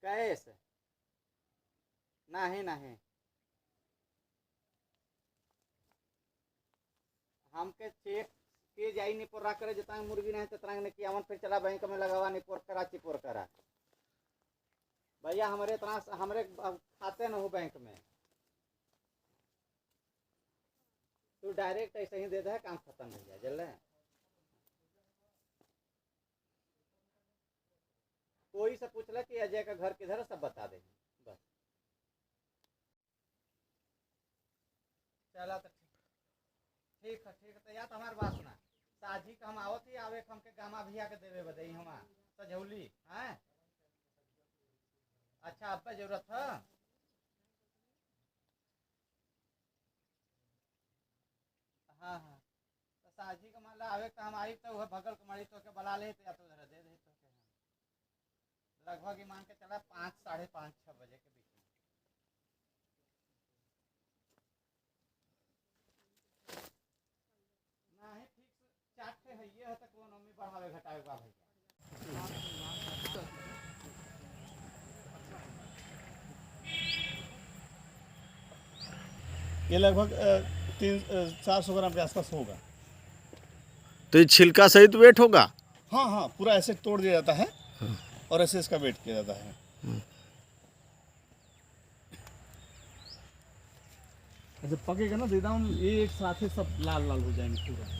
Cash नहीं नहीं हमके चेक के जाई नहीं पोरा करे जितना मुर्गी नहीं तो तरंग ने किया मन फिर चला बैंक में लगावा नहीं पोर करा चिपोर करा भैया हमारे इतना हमारे खाते न हो बैंक में तू डायरेक्ट ऐसे ही दे दे काम खत्म भैया जल रहे कोई से पूछ ले कि अजय का घर किधर है सब बता देंगे बस चला तो ठीक है तो या तो हमारी बात सुना साझी का हम आवत ही आवे हमके गामा भैया के देवे बदई हमा सजौली हैं अच्छा अब जरूरत है हाँ हाँ तो साझी का मान ला आवे तो हम आई तो वह भगल कमारी तो के बला ले तो या तो दे दे तो लगभग मान के चला 5 साढ़े 5 6 बजे के बीच में नहीं ठीक चाट के है ये है तो कौन मम्मी बढ़ावे घटावे का भैया ये लगभग 300-400 ग्राम के आसपास होगा। तो ये छिलका सहित वेट होगा? हाँ हाँ पूरा ऐसे तोड़ दिया जाता है और ऐसे इसका वेट किया जाता है। ऐसे पकेगा ना एकदम एक साथ ही सब लाल लाल हो जाएंगे पूरा।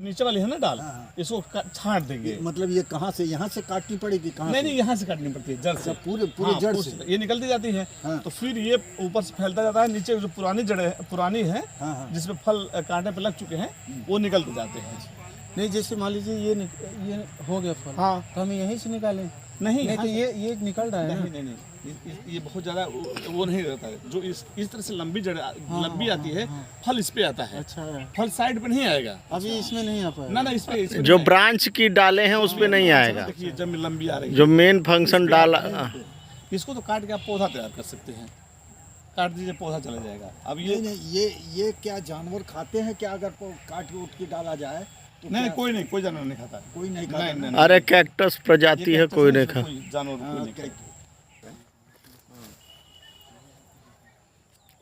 नीचे वाली है ना दाल इसको छांट देंगे। मतलब ये कहाँ से यहाँ से काटनी पड़ेगी कहाँ नहीं यहाँ से काटनी पड़ती है जड़ से पूरे जड़ से ये निकलती जाती है तो फिर ये ऊपर से फैलता जाता है नीचे जो पुरानी जड़ें पुरानी है जिसमें फल कांटे पे लग चुके हैं वो निकलते जाते हैं। नहीं जैसे मान लीजिए ये हो गया फल हाँ तो हम यहीं से निकालें नहीं तो ये निकल रहा है नहीं ये बहुत ज़्यादा वो नहीं रहता है जो इस तरह से लंबी जड़ लंबी आती है फल इस पे आता है। अच्छा फल साइड पे नहीं आएगा अभी इसमें नहीं आ पाएगा ना इस पे जो ब्रांच की डाले हैं उस पे नहीं आएगा। देखिए जब लंबी आ रही है जो मेन फंक्शन डाला इसको तो काट के आप पौधा तैयार कर सकते हैं। काट दीजिए पौधा चला जाएगा। अब नहीं ये क्या जानवर खाते हैं क्या अगर काट के उठ के डाला जाए तो नहीं कोई जानवर नहीं खाता है। कोई नहीं खाता नहीं अरे कैक्टस प्रजाति है कोई नहीं खा जानवर कोई नहीं खाता।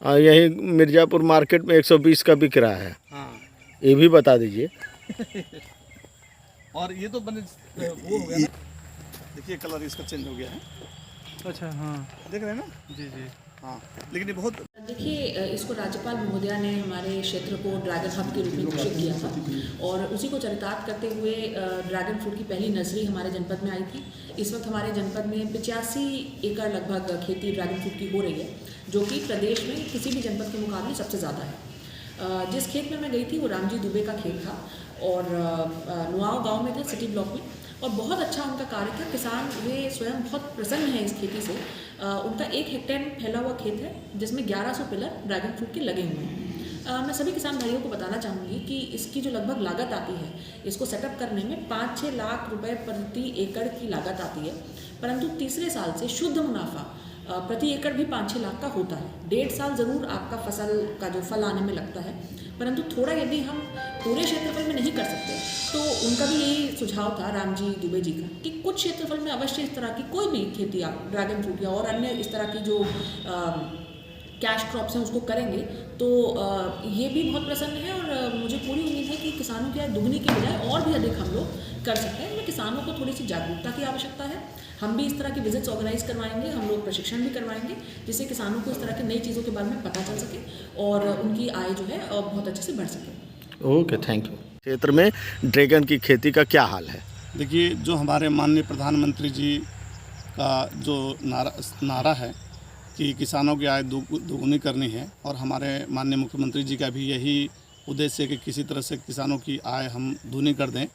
यही मिर्जापुर मार्केट में 120 का बिक रहा है। ये भी बता दीजिए। और ये तो बने वो हो गया ना देखिए कलर इसका चेंज हो गया है। अच्छा हाँ देख रहे हैं ना जी हाँ लेकिन ये बहुत देखिए इसको राज्यपाल महोदया ने हमारे क्षेत्र को ड्रैगन हब के रूप में घोषित किया था और उसी को चरितार्थ करते हुए ड्रैगन फ्रूट की पहली नर्सरी हमारे जनपद में आई थी। इस वक्त हमारे जनपद में 85 एकड़ लगभग खेती ड्रैगन फ्रूट की हो रही है जो कि प्रदेश में किसी भी जनपद के मुकाबले सबसे ज़्यादा है। जिस खेत में मैं गई थी वो रामजी दुबे का खेत था और नुआव गाँव में था सिटी ब्लॉक में और बहुत अच्छा उनका कार्य था। किसान वे स्वयं बहुत प्रसन्न हैं इस खेती से। उनका 1 हेक्टेयर में फैला हुआ खेत है जिसमें 1100 पिलर ड्रैगन फ्रूट के लगे हुए हैं। मैं सभी किसान भाइयों को बताना चाहूँगी कि इसकी जो लगभग लागत आती है इसको सेटअप करने में 5-6 लाख रुपए प्रति एकड़ की लागत आती है, परंतु तीसरे साल से शुद्ध मुनाफा प्रति एकड़ भी 5-6 लाख का होता है। 1.5 साल ज़रूर आपका फसल का जो फल आने में लगता है, परंतु थोड़ा यदि हम पूरे क्षेत्रफल में नहीं कर सकते तो उनका भी यही सुझाव था रामजी दुबे जी का कि कुछ क्षेत्रफल में अवश्य इस तरह की कोई भी खेती आप ड्रैगन फ्रूट या और अन्य इस तरह की जो कैश क्रॉप्स हैं उसको करेंगे तो ये भी बहुत प्रसन्न है और मुझे पूरी उम्मीद है कि किसानों की आय दुगनी की बजाय और भी अधिक हम लोग कर सकते हैं। इनमें किसानों को थोड़ी सी जागरूकता की आवश्यकता है। हम भी इस तरह की विजिट्स ऑर्गेनाइज करवाएंगे, हम लोग प्रशिक्षण भी करवाएंगे जिससे किसानों को इस तरह की नई चीज़ों के बारे में पता चल सके और उनकी आय जो है बहुत अच्छे से बढ़ सके। Okay thank you. क्षेत्र में ड्रैगन की खेती का क्या हाल है? देखिए जो हमारे माननीय प्रधानमंत्री जी का जो नारा है कि किसानों की आय दोगुनी करनी है और हमारे माननीय मुख्यमंत्री जी का भी यही उद्देश्य है कि किसी तरह से किसानों की आय हम दूनी कर दें।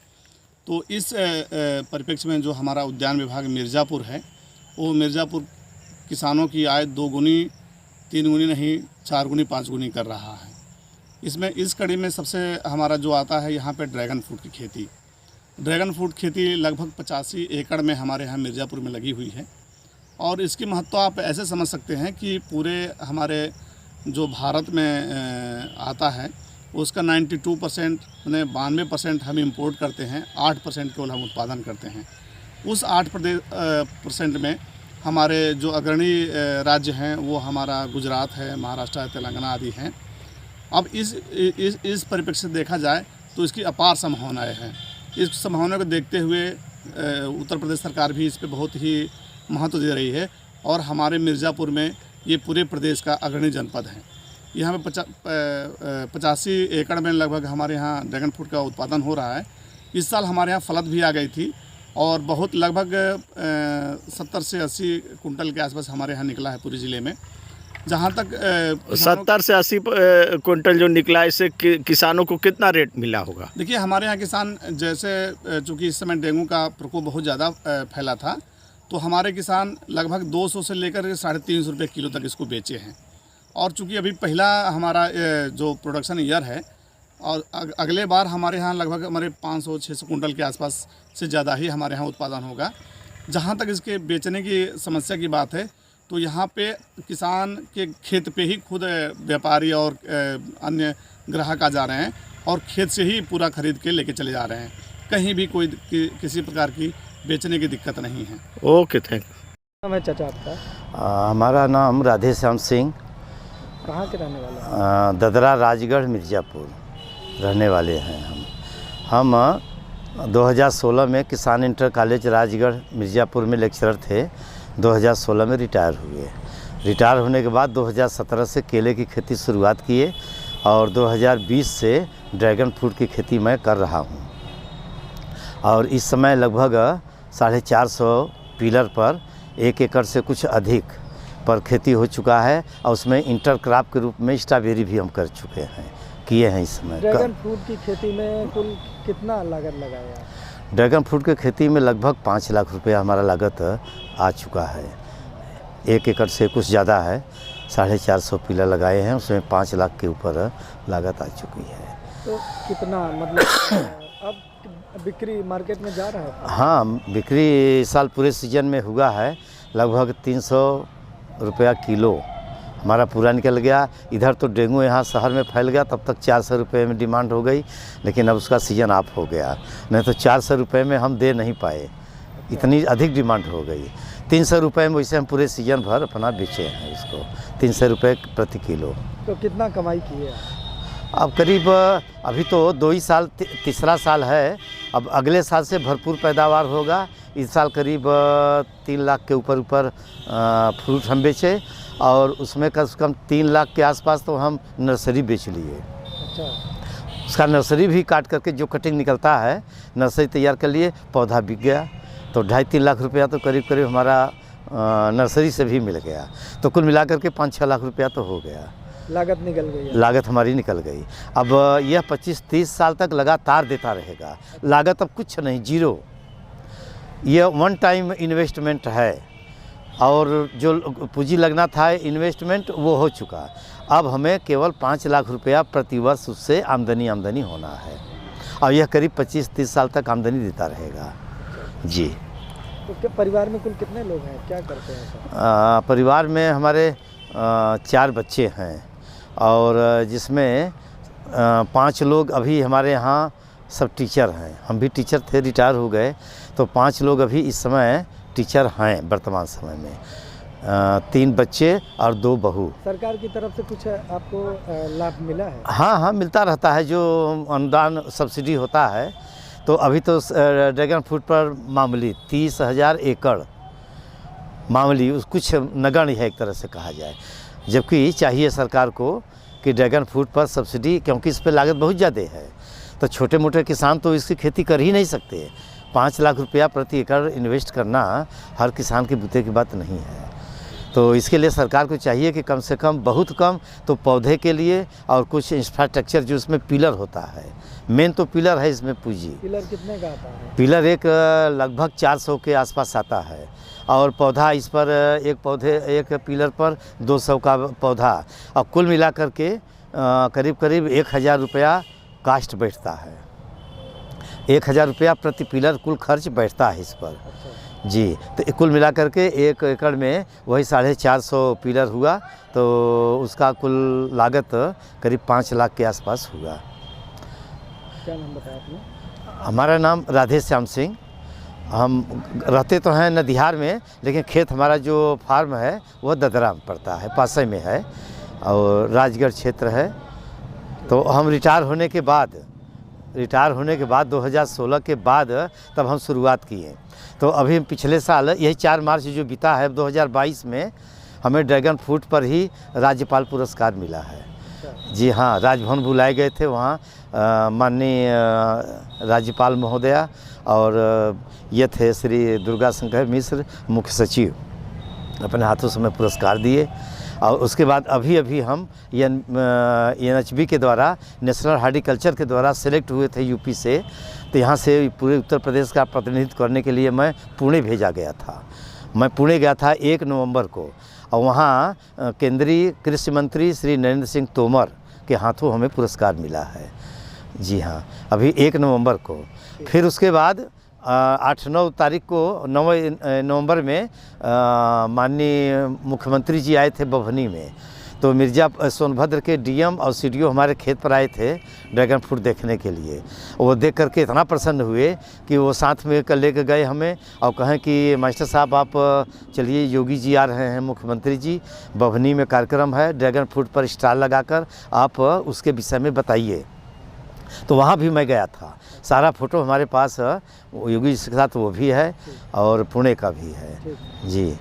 तो इस परिप्रेक्ष्य में जो हमारा उद्यान विभाग मिर्ज़ापुर है वो मिर्ज़ापुर किसानों की आय 2 गुनी 3 गुनी नहीं 4 गुनी 5 गुनी कर रहा है। इसमें इस कड़ी में सबसे हमारा जो आता है यहाँ पे ड्रैगन फ्रूट की खेती। ड्रैगन फ्रूट खेती लगभग 85 एकड़ में हमारे यहाँ मिर्ज़ापुर में लगी हुई है और इसकी महत्व आप ऐसे समझ सकते हैं कि पूरे हमारे जो भारत में आता है उसका 92% यानी 92% हम इंपोर्ट करते हैं, 8% केवल हम उत्पादन करते हैं। उस 8% में हमारे जो अग्रणी राज्य हैं वो हमारा गुजरात है, महाराष्ट्र है, तेलंगाना आदि हैं। अब इस परिप्रेक्ष्य से देखा जाए तो इसकी अपार संभावनाएं हैं। इस संभावना को देखते हुए उत्तर प्रदेश सरकार भी इस पे बहुत ही महत्व दे रही है और हमारे मिर्ज़ापुर में ये पूरे प्रदेश का अग्रणी जनपद है। यहाँ पे 85 एकड़ में लगभग हमारे यहाँ ड्रैगन फ्रूट का उत्पादन हो रहा है। इस साल हमारे यहाँ फलत भी आ गई थी और बहुत लगभग 70 से 80 कुंटल के आसपास हमारे यहाँ निकला है पूरे ज़िले में। जहाँ तक 70 से 80 क्विंटल जो निकला, इससे किसानों को कितना रेट मिला होगा? देखिए, हमारे यहाँ किसान जैसे चूँकि इस समय डेंगू का प्रकोप बहुत ज़्यादा फैला था तो हमारे किसान लगभग 200 से लेकर 350 रुपये किलो तक इसको बेचे हैं। और चूँकि अभी पहला हमारा जो प्रोडक्शन ईयर है और अगले बार हमारे यहाँ लगभग हमारे 500-600 कुंटल के आसपास से ज़्यादा ही हमारे यहाँ उत्पादन होगा। जहाँ तक इसके बेचने की समस्या की बात है तो यहाँ पे किसान के खेत पे ही खुद व्यापारी और अन्य ग्राहक आ जा रहे हैं और खेत से ही पूरा खरीद के लेके चले जा रहे हैं। कहीं भी कोई किसी प्रकार की बेचने की दिक्कत नहीं है। Okay, thank you. नाम है चाचा आपका? हमारा नाम राधे श्याम सिंह, कहाँ के रहने वाले हैं? ददरा राजगढ़ मिर्ज़ापुर रहने वाले हैं। हम 2016 में किसान इंटर कॉलेज राजगढ़ मिर्ज़ापुर में लेक्चरर थे। 2016 में रिटायर हुए। रिटायर होने के बाद 2017 से केले की खेती शुरुआत किए और 2020 से ड्रैगन फ्रूट की खेती मैं कर रहा हूँ। और इस समय लगभग 450 पिलर पर 1 एकड़ से कुछ अधिक पर खेती हो चुका है और उसमें इंटर क्रॉप के रूप में स्ट्रॉबेरी भी हम कर चुके हैं, किए हैं इस समय। ड्रैगन फ्रूट की खेती में कुल कितना लागत लगाया? ड्रैगन फ्रूट की खेती में लगभग 5 लाख रुपया हमारा लागत आ चुका है। 1 एकड़ से कुछ ज़्यादा है, 450 पिलर लगाए हैं, उसमें 5 लाख के ऊपर लागत आ चुकी है। तो कितना मतलब अब बिक्री मार्केट में जा रहा है? हाँ, बिक्री इस साल पूरे सीजन में हुआ है। लगभग 300 रुपया किलो हमारा पूरा निकल गया। इधर तो डेंगू यहाँ शहर में फैल गया, तब तक 400 रुपये में डिमांड हो गई, लेकिन अब उसका सीज़न ऑफ हो गया। नहीं तो 400 रुपये में हम दे नहीं पाए, इतनी अधिक डिमांड हो गई। 300 रुपये में वैसे हम पूरे सीजन भर अपना बेचे हैं इसको, 300 रुपये प्रति किलो। तो कितना कमाई की है? अब करीब अभी तो 2 ही साल, तीसरा साल है। अब अगले साल से भरपूर पैदावार होगा। इस साल करीब 3 लाख के ऊपर फ्रूट हम बेचे और उसमें कम से कम 3 लाख के आसपास तो हम नर्सरी बेच लिए। अच्छा। उसका नर्सरी भी काट करके जो कटिंग निकलता है, नर्सरी तैयार कर लिए, पौधा बिक गया। तो 2.5-3 लाख रुपया तो करीब करीब हमारा नर्सरी से भी मिल गया। तो कुल मिलाकर के 5-6 लाख रुपया तो हो गया। लागत निकल गई है? लागत हमारी निकल गई। अब यह 25-30 साल तक लगातार देता रहेगा। लागत अब कुछ नहीं, जीरो। यह वन टाइम इन्वेस्टमेंट है और जो पूंजी लगना था इन्वेस्टमेंट वो हो चुका। अब हमें केवल 5 लाख रुपया प्रति वर्ष उससे आमदनी होना है और यह करीब 25-30 साल तक आमदनी देता रहेगा जी। तो परिवार में कुल कितने लोग हैं, क्या करते हैं? परिवार में हमारे 4 बच्चे हैं और जिसमें 5 लोग अभी हमारे यहाँ सब टीचर हैं। हम भी टीचर थे, रिटायर हो गए, तो 5 लोग अभी इस समय टीचर हैं वर्तमान समय में। 3 बच्चे और 2 बहू। सरकार की तरफ से कुछ आपको लाभ मिला है? हाँ, मिलता रहता है, जो अनुदान सब्सिडी होता है। तो अभी तो ड्रैगन फ्रूट पर मामूली 30,000 एकड़ मामूली कुछ नगण्य है एक तरह से कहा जाए। जबकि चाहिए सरकार को कि ड्रैगन फ्रूट पर सब्सिडी, क्योंकि इस पर लागत बहुत ज़्यादा है, तो छोटे मोटे किसान तो इसकी खेती कर ही नहीं सकते। 5 लाख रुपया प्रति एकड़ इन्वेस्ट करना हर किसान के बूते की बात नहीं है। तो इसके लिए सरकार को चाहिए कि कम से कम, बहुत कम तो पौधे के लिए और कुछ इंफ्रास्ट्रक्चर जो इसमें पिलर होता है, मेन तो पिलर है इसमें पूंजी। पिलर कितने का आता है? पिलर एक लगभग 400 के आसपास आता है और पौधा इस पर एक पिलर पर 200 का पौधा और कुल मिला करके करीब करीब 1000 रुपया कास्ट बैठता है। 1000 रुपया प्रति पिलर कुल खर्च बैठता है इस पर। जी। तो कुल मिलाकर के 1 एकड़ में वही 450 पिलर हुआ, तो उसका कुल लागत करीब 5 लाख के आसपास हुआ। क्या नाम बताया आपने? हमारा नाम राधे श्याम सिंह। हम रहते तो हैं नदिहार में, लेकिन खेत हमारा जो फार्म है वो ददरा में पड़ता है, पासे में है और राजगढ़ क्षेत्र है। तो हम रिटायर होने के बाद 2016 के बाद तब हम शुरुआत किए। तो अभी पिछले साल यही 4 मार्च जो बीता है 2022 में हमें ड्रैगन फ्रूट पर ही राज्यपाल पुरस्कार मिला है। जी हाँ, राजभवन बुलाए गए थे, वहाँ माननीय राज्यपाल महोदया और ये थे श्री दुर्गा शंकर मिश्र मुख्य सचिव, अपने हाथों से हमें पुरस्कार दिए। और उसके बाद अभी हम NHB के द्वारा, नेशनल हॉर्टिकल्चर के द्वारा सेलेक्ट हुए थे यूपी से। तो यहाँ से पूरे उत्तर प्रदेश का प्रतिनिधित्व करने के लिए मैं पुणे भेजा गया था। मैं पुणे गया था 1 नवंबर को, और वहाँ केंद्रीय कृषि मंत्री श्री नरेंद्र सिंह तोमर के हाथों हमें पुरस्कार मिला है। जी हाँ, अभी 1 नवंबर को। फिर उसके बाद 8-9 तारीख को 9 नवंबर में माननीय मुख्यमंत्री जी आए थे बभनी में। तो मिर्जा सोनभद्र के DM और CDO हमारे खेत पर आए थे ड्रैगन फ्रूट देखने के लिए। वो देख करके इतना प्रसन्न हुए कि वो साथ में लेकर गए हमें और कहें कि मास्टर साहब आप चलिए, योगी जी आ रहे हैं, मुख्यमंत्री जी, बभनी में कार्यक्रम है, ड्रैगन फ्रूट पर स्टॉल लगाकर आप उसके विषय में बताइए। तो वहाँ भी मैं गया था। सारा फ़ोटो हमारे पास योगी जी के साथ वो भी है और पुणे का भी है। जी।